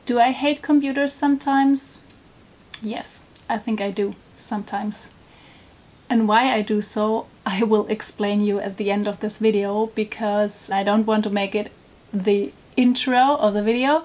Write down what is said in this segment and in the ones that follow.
Do I hate computers sometimes? Yes, I think I do sometimes. And why I do so, I will explain you at the end of this video, because I don't want to make it the intro of the video.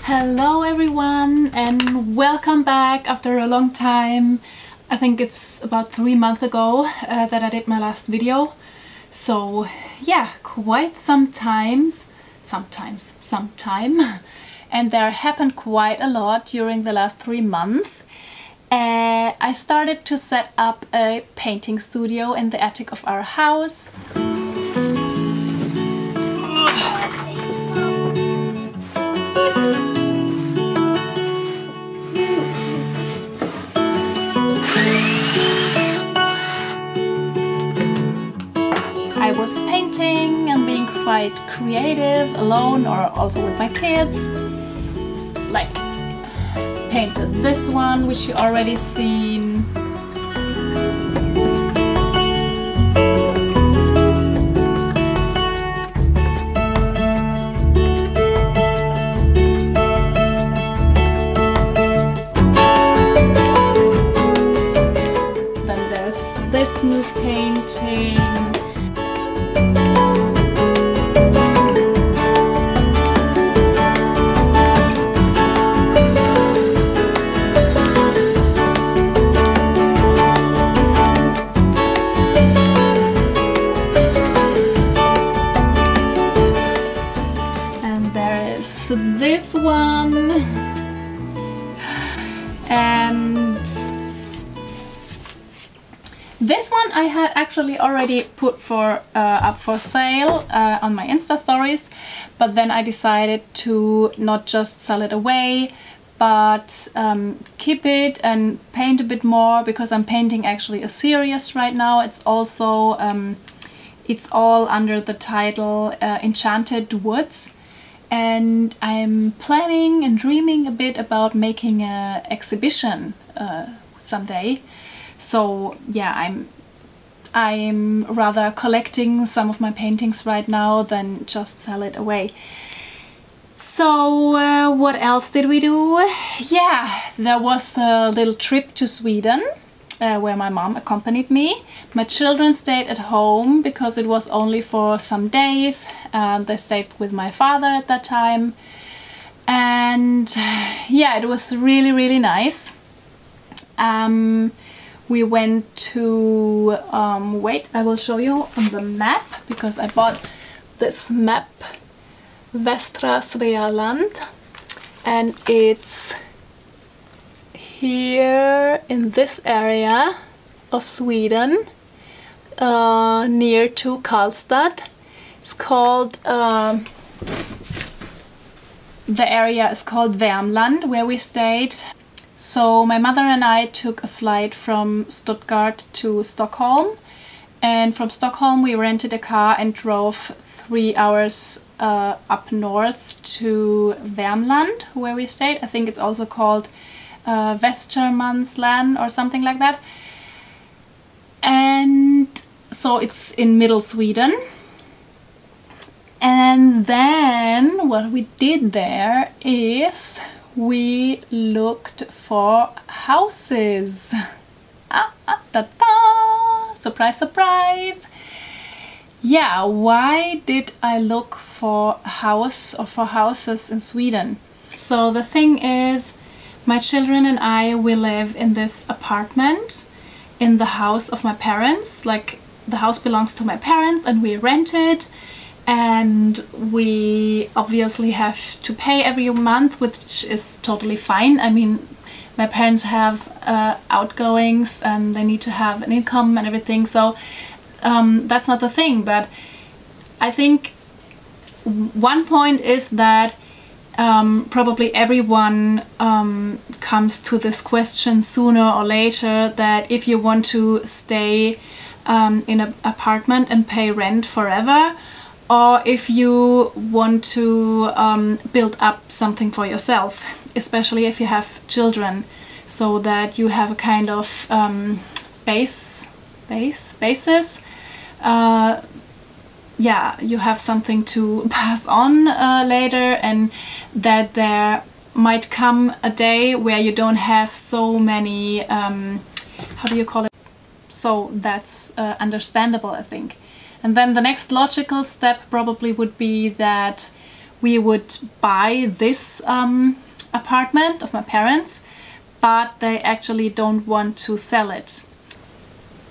Hello everyone and welcome back after a long time. I think it's about 3 months ago that I did my last video. So yeah, quite some time. And there happened quite a lot during the last 3 months. I started to set up a painting studio in the attic of our house. I was painting and being quite creative alone or also with my kids. Like painted this one, which you already seen. Then there's this new painting. is this one, and this one I had actually already put up for sale on my Insta stories, but then I decided to not just sell it away, but keep it and paint a bit more, because I'm painting actually a series right now. It's also it's all under the title Enchanted Woods, and I'm planning and dreaming a bit about making an exhibition someday. So yeah, I'm rather collecting some of my paintings right now than just sell it away. So what else did we do? Yeah, there was a little trip to Sweden where my mom accompanied me. My children stayed at home because it was only for some days. They stayed with my father at that time, and yeah, it was really, really nice. We went to, wait, I will show you on the map, because I bought this map, Västra Svealand, and it's here in this area of Sweden, near to Karlstad. It's called, the area is called Värmland, where we stayed. So my mother and I took a flight from Stuttgart to Stockholm, and from Stockholm we rented a car and drove 3 hours up north to Värmland, where we stayed. I think it's also called Västermansland or something like that. And so it's in middle Sweden. And then what we did there is we looked for houses. Ta-ta! Surprise, surprise! Yeah, why did I look for a house or for houses in Sweden? So the thing is, my children and I, we live in this apartment in the house of my parents. Like, the house belongs to my parents and we rent it, and we obviously have to pay every month, which is totally fine. I mean, my parents have outgoings and they need to have an income and everything, so that's not the thing. But I think one point is that probably everyone comes to this question sooner or later, that if you want to stay in an apartment and pay rent forever, or if you want to build up something for yourself, especially if you have children, so that you have a kind of basis. Yeah, you have something to pass on later, and that there might come a day where you don't have so many, how do you call it? So that's understandable, I think. And then the next logical step probably would be that we would buy this apartment of my parents, but they actually don't want to sell it.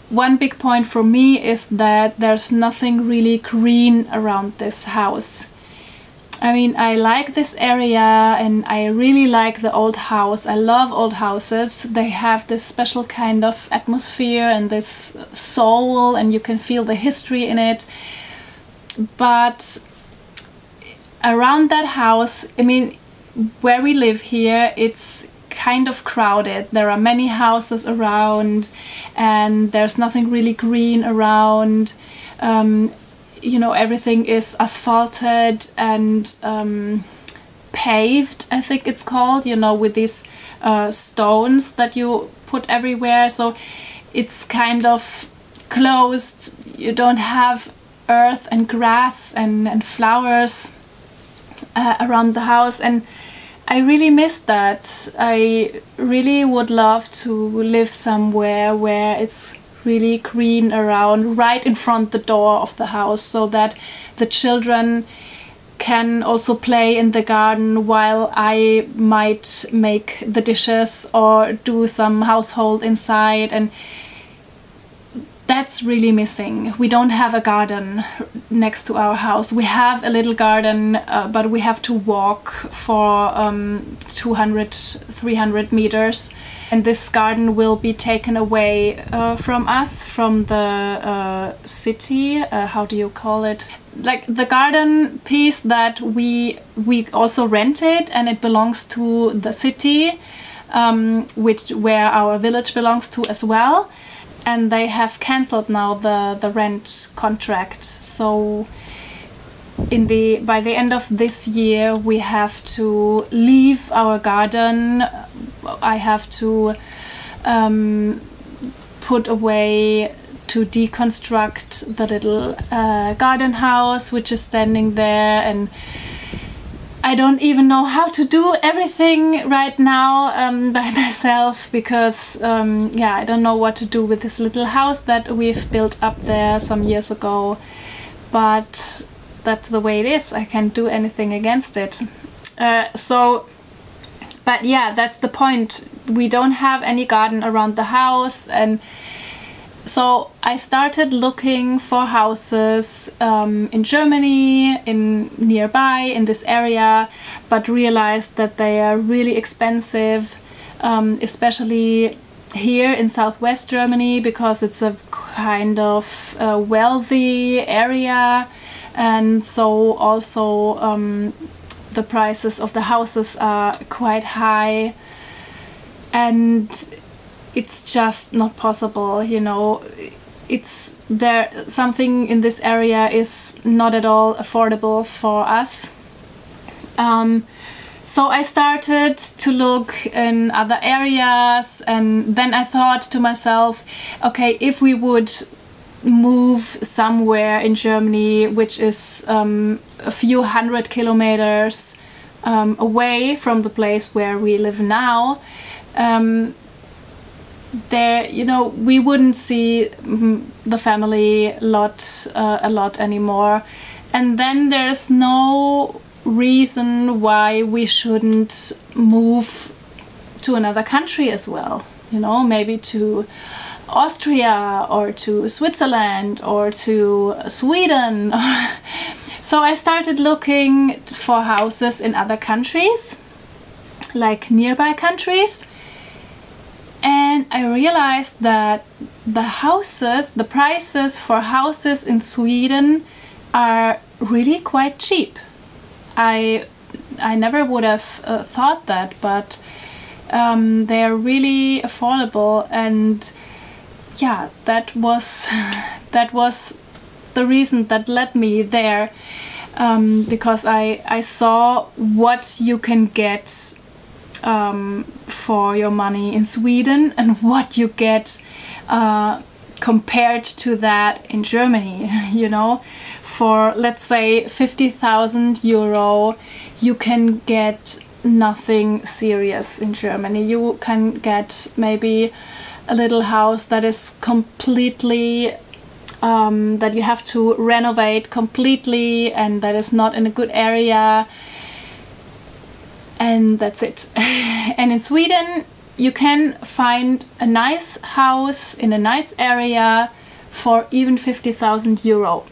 One big point for me is that there's nothing really green around this house. I mean, I like this area and I really like the old house. I love old houses. They have this special kind of atmosphere and this soul, and you can feel the history in it. But around that house, I mean, where we live here, it's kind of crowded. There are many houses around and there's nothing really green around. You know, everything is asphalted and paved, I think it's called, you know, with these stones that you put everywhere. So it's kind of closed. You don't have earth and grass and flowers around the house, and I really miss that. I really would love to live somewhere where it's really green around, right in front the door of the house, so that the children can also play in the garden while I might make the dishes or do some household inside. And that's really missing. We don't have a garden next to our house. We have a little garden, but we have to walk for 200, 300 meters. And this garden will be taken away from us, from the city. How do you call it? Like the garden piece that we also rented, and it belongs to the city, where our village belongs to as well. And they have cancelled now the rent contract. So by the end of this year we have to leave our garden. I have to put away, to deconstruct the little garden house which is standing there, and I don't even know how to do everything right now by myself, because yeah, I don't know what to do with this little house that we've built up there some years ago. But that's the way it is. I can't do anything against it. But yeah, that's the point. We don't have any garden around the house, and so I started looking for houses in Germany, nearby in this area, but realized that they are really expensive, especially here in southwest Germany, because it's a kind of wealthy area, and so also the prices of the houses are quite high, and it's just not possible, you know. Something in this area is not at all affordable for us. So I started to look in other areas, and then I thought to myself, okay, if we would move somewhere in Germany which is a few hundred kilometers away from the place where we live now, there, you know, we wouldn't see the family a lot anymore, and then there's no reason why we shouldn't move to another country as well, you know, maybe to Austria or to Switzerland or to Sweden. So I started looking for houses in other countries, like nearby countries, and I realized that the prices for houses in Sweden are really quite cheap. I never would have thought that, but they are really affordable, and yeah, that was the reason that led me there, because I saw what you can get for your money in Sweden and what you get compared to that in Germany. You know, for let's say 50,000 euro you can get nothing serious in Germany. You can get maybe a little house that is completely that you have to renovate completely, and that is not in a good area, and that's it. And in Sweden you can find a nice house in a nice area for even 50,000 euro.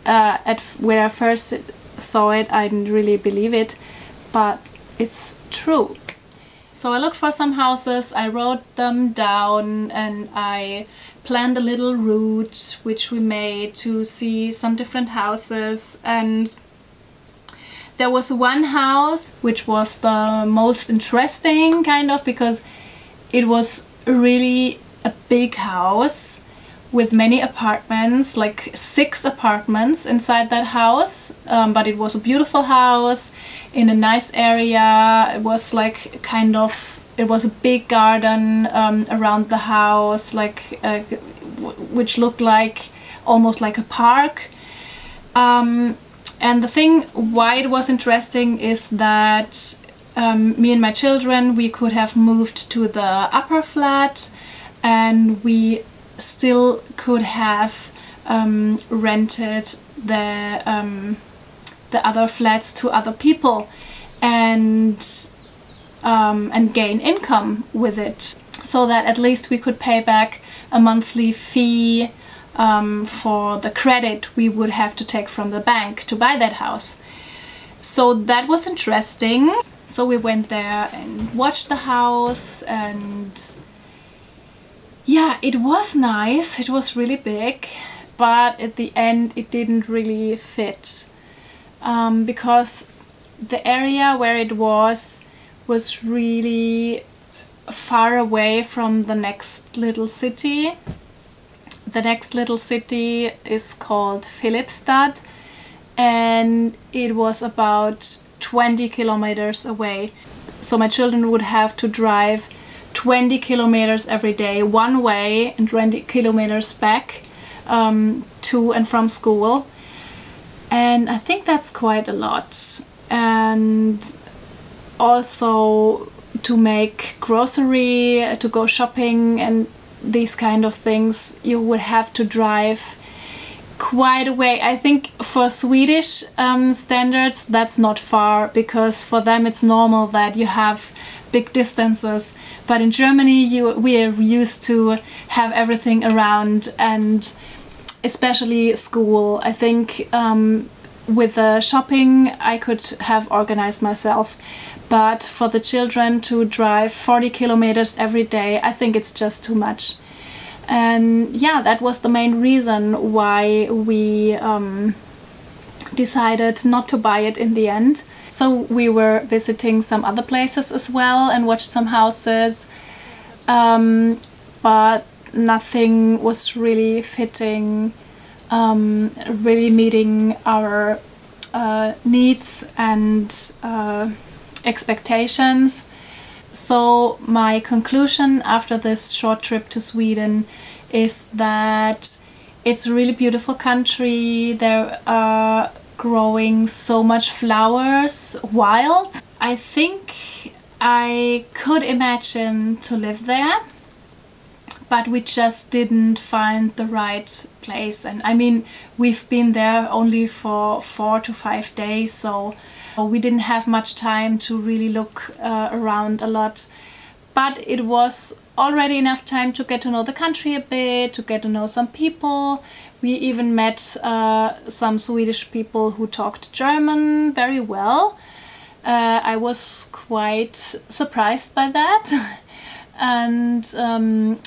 When I first saw it, I didn't really believe it, but it's true. So I looked for some houses, I wrote them down, and I planned a little route which we made to see some different houses. And there was one house which was the most interesting, kind of, because it was really a big house with many apartments, like 6 apartments inside that house, but it was a beautiful house in a nice area. It was like kind of, it was a big garden around the house, like which looked like almost like a park. And the thing why it was interesting is that me and my children, we could have moved to the upper flat, and we still could have rented the other flats to other people, and gain income with it, so that at least we could pay back a monthly fee for the credit we would have to take from the bank to buy that house. So that was interesting. So we went there and watched the house, and yeah, it was nice. It was really big, but at the end it didn't really fit, because the area where it was really far away from the next little city. The next little city is called Philippsstad, and it was about 20 kilometers away. So my children would have to drive 20 kilometers every day one way and 20 kilometers back, to and from school. And I think that's quite a lot. And also to make grocery, to go shopping and these kind of things, you would have to drive quite a way. I think for Swedish standards that's not far, because for them it's normal that you have big distances, but in Germany we are used to have everything around, and especially school. I think with the shopping I could have organized myself, but for the children to drive 40 kilometers every day, I think it's just too much. And yeah, that was the main reason why we decided not to buy it in the end. So we were visiting some other places as well and watched some houses, but nothing was really fitting, really meeting our needs and expectations. So my conclusion after this short trip to Sweden is that it's a really beautiful country. There are growing so much flowers wild. I think I could imagine to live there, but we just didn't find the right place. And I mean, we've been there only for 4 to 5 days, so we didn't have much time to really look around a lot. But it was already enough time to get to know the country a bit, to get to know some people. We even met some Swedish people who talked German very well. I was quite surprised by that. And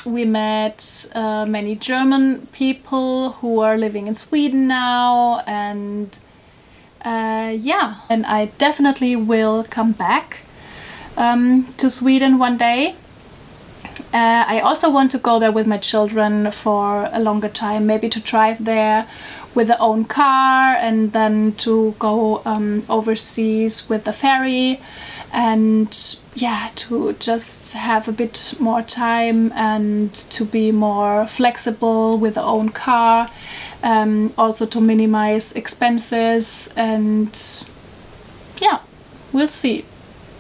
we met many German people who are living in Sweden now, and yeah, and I definitely will come back to Sweden one day. I also want to go there with my children for a longer time, maybe to drive there with their own car, and then to go overseas with the ferry, and yeah, to just have a bit more time and to be more flexible with their own car, also to minimize expenses. And yeah, we'll see,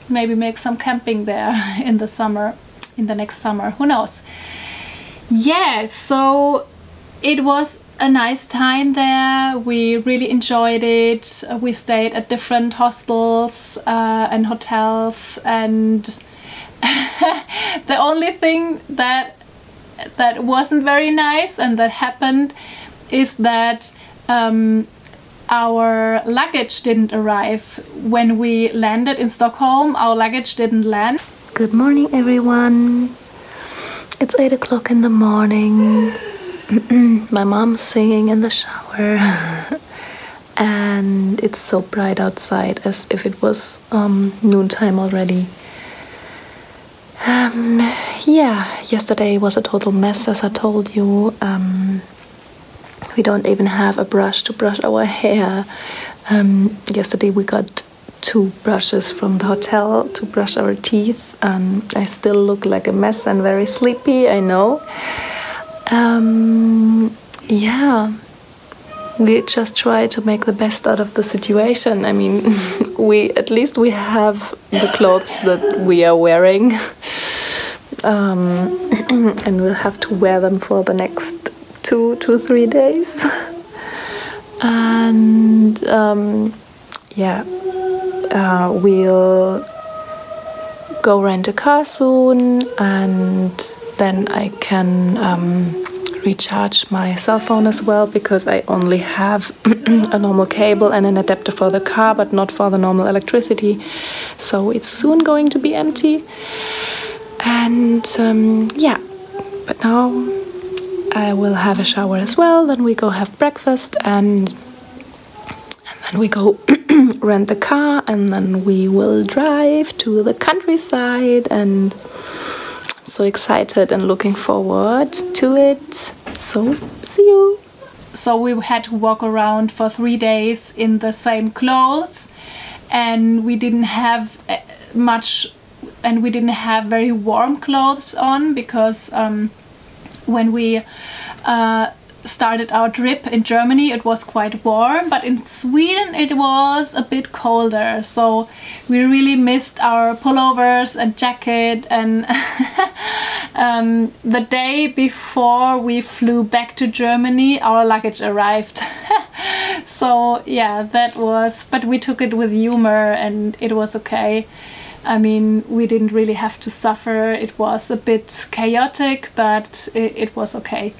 maybe make some camping there in the summer, in the next summer, who knows. Yeah, so it was a nice time there. We really enjoyed it. We stayed at different hostels and hotels, and the only thing that wasn't very nice and that happened is that our luggage didn't arrive. When we landed in Stockholm, our luggage didn't land. Good morning, everyone. It's 8 o'clock in the morning. My mom's singing in the shower. And it's so bright outside, as if it was noontime already. Yeah, yesterday was a total mess, as I told you. We don't even have a brush to brush our hair. Yesterday we got 2 brushes from the hotel to brush our teeth, and I still look like a mess and very sleepy, I know. Yeah, we just try to make the best out of the situation. I mean, at least we have the clothes that we are wearing, and we'll have to wear them for the next 2 to 3 days. And yeah, we'll go rent a car soon, and then I can recharge my cell phone as well, because I only have a normal cable and an adapter for the car, but not for the normal electricity. So it's soon going to be empty. And yeah, but now I will have a shower as well. Then we go have breakfast, and then we go rent the car, and then we will drive to the countryside. And so excited and looking forward to it. So see you. So we had to walk around for 3 days in the same clothes, and we didn't have much, and we didn't have very warm clothes on, because when we started our trip in Germany it was quite warm, but in Sweden it was a bit colder, so we really missed our pullovers and jacket. And the day before we flew back to Germany our luggage arrived. So yeah, that was, but we took it with humor and it was okay. I mean, we didn't really have to suffer. It was a bit chaotic, but it was okay.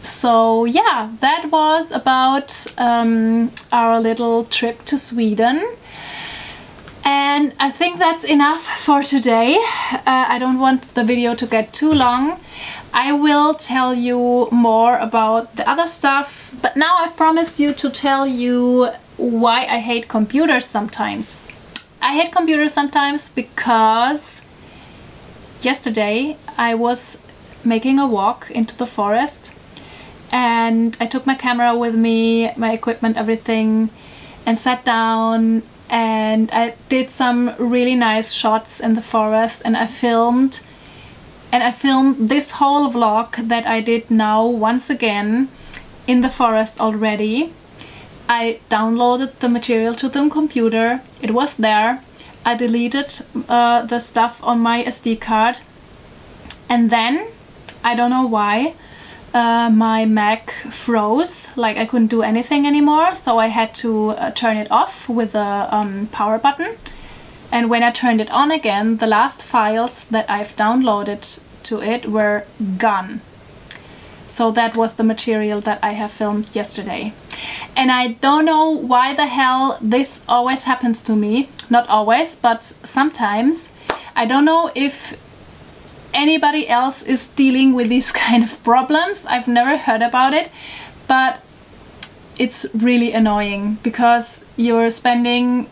So yeah, that was about our little trip to Sweden. And I think that's enough for today. I don't want the video to get too long. I will tell you more about the other stuff, but now I've promised you to tell you why I hate computers sometimes. I hate computers sometimes because yesterday I was making a walk into the forest, and I took my camera with me, my equipment, everything, and sat down, and I did some really nice shots in the forest, and I filmed this whole vlog that I did now once again in the forest already. I downloaded the material to the computer, it was there, I deleted the stuff on my SD card, and then, I don't know why, my Mac froze, like I couldn't do anything anymore, so I had to turn it off with the power button. And when I turned it on again, the last files that I've downloaded to it were gone. So that was the material that I have filmed yesterday. And I don't know why the hell this always happens to me. Not always, but sometimes. I don't know if anybody else is dealing with these kind of problems. I've never heard about it, but it's really annoying because you're spending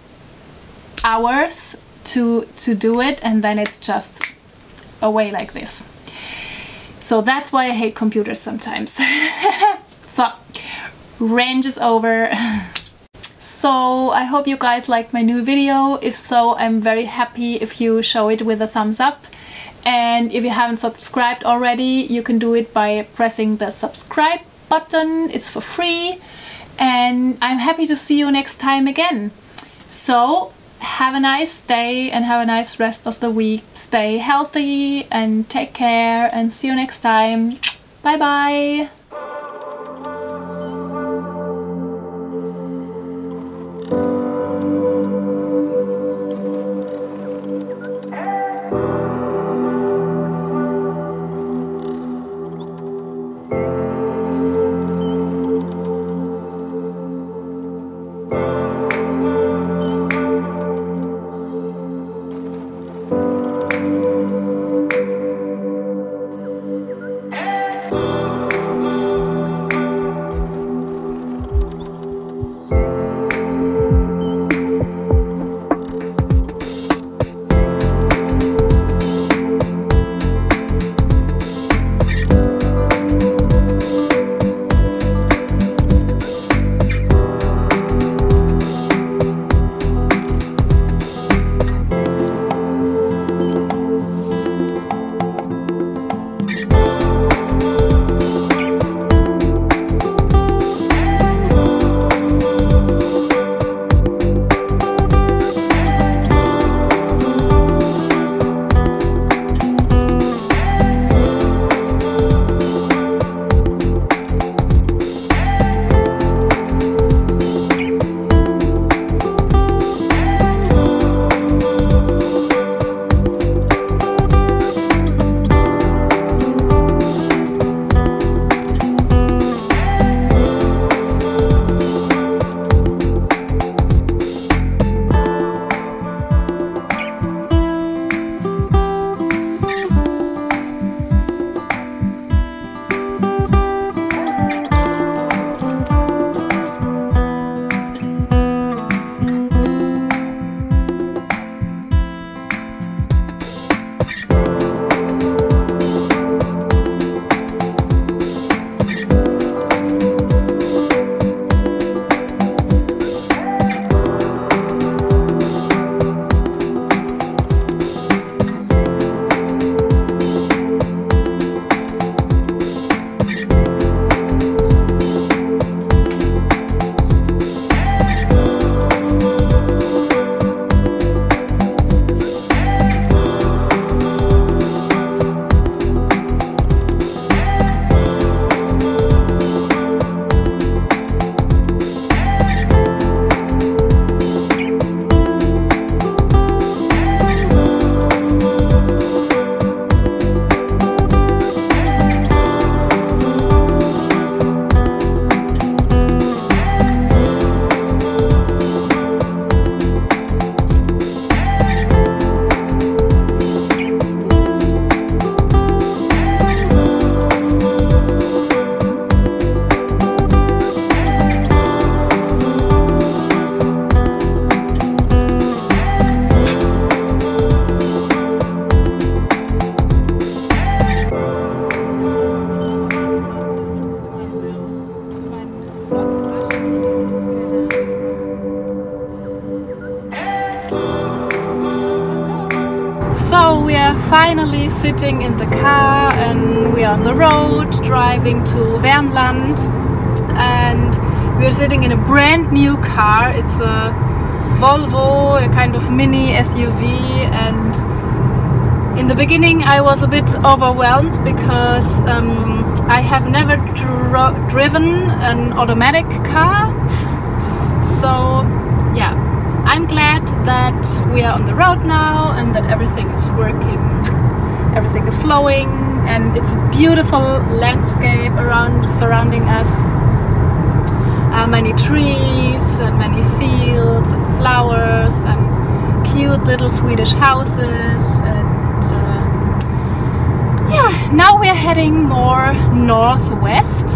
hours to do it, and then it's just away like this. So that's why I hate computers sometimes. So, range is over. So I hope you guys liked my new video. If so, I'm very happy if you show it with a thumbs up. And if you haven't subscribed already, you can do it by pressing the subscribe button. It's for free. And I'm happy to see you next time again. So have a nice day and have a nice rest of the week. Stay healthy and take care, and see you next time. Bye bye. we are finally sitting in the car and we are on the road driving to Värmland, and we are sitting in a brand new car. It's a Volvo, a kind of mini SUV, and in the beginning I was a bit overwhelmed because I have never driven an automatic car. So yeah, I'm glad that we are on the road now and that everything is working, everything is flowing, and it's a beautiful landscape surrounding us. Many trees and many fields and flowers and cute little Swedish houses, and yeah, now we are heading more northwest.